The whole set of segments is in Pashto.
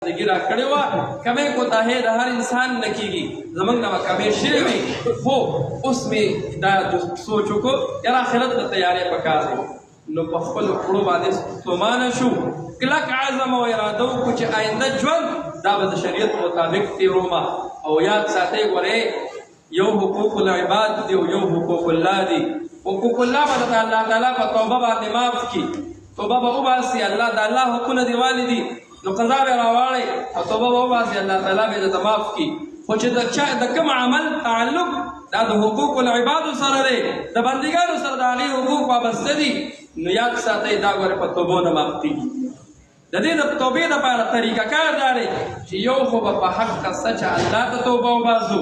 زندگی را کړې وه کمې کوتاهۍ د هر انسان نه کېږي زموږ نه به کمې شوې وي خو اوس مې دا سوچ وکړو یاره آخرت د تیارې پکار دی نو په خپلو کړو باندې ستومانه شو کلک عزم او اراده وکړو چې آینده ژوند دا به د شریعت مطابق تېرومه او یاد ساتئ ګورئ یو حقوق العباد دی او یو حقوق الله دی حقوق الله به د الله تعالی په توبه باندې معاف کړي توبه به وباسي الله د الله حقونه دیوالې دي نو قضا به راواړئ او توبه به وباسي الله تعالی به درته معاف کړي خو چې د کوم عمل تعلق دا د حقوق العبادو سره دی د بندګانو سره د هغې حقوق وابسته دي نو یاد ساتئ دا ګورې په توبو نه معاف کېږي د دې د توبې دپاره طریقه کار دا دی چې یو خو به په حق قصه چې الله ته توبه وباسو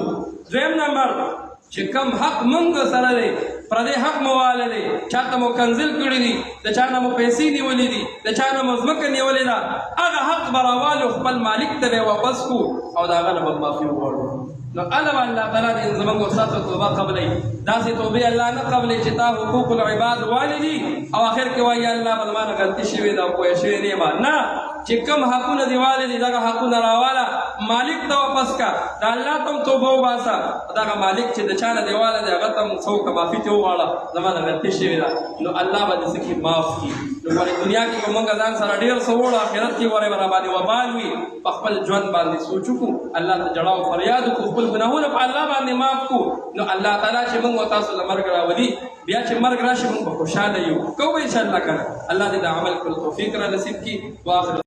دویم نمبر چې کم حق مونږ سره دی پردی حق مو واله دی چاته مو کنزل کړي دي د چا نه مو پیسې نیولې دي د چا نه مو ځمکه نیولې ده هغه حق به راوالو خپل مالک ته به یې واپس کړو او د هغه نه به معافي وغواړو نو هله به الله تعالی د زموږ او ستاسو توبه قبلوي داسې توبې الله نه قبلوي چې تا حقوق العباد والې دي او آخر کې وایي الله به زما نه غلطي شوې ده او پوه شوې نه یم نه چې کوم حقونه دې والې دي دغه حقونه راواله مالک ته واپس کا د الله ته هم توبه وباسه دغه مالک چې د چا نه دې واله دی هغه ته هم څه وکړه معافي ترې وغواړه زما نه غلطي شوې ده نو الله به دې څه کړي معاف کړي نو ګورې دنیا کې که مونږ ځان سره ډېر څه وړو آخرت کې ورې به راباندې وبال وي په خپل ژوند باندې سوچ وکړو الله ته ژړا او فریاد وکړو خپل ګناهونه په الله باندې معاف کړو نو الله تعالی چې مونږ او تاسو له مرګ راولي بیا چې مرګ راشي مونږ به خوشحاله یو کوو انشاءالله که الله دې د عمل کولو توفیق را نصیب کړي واخر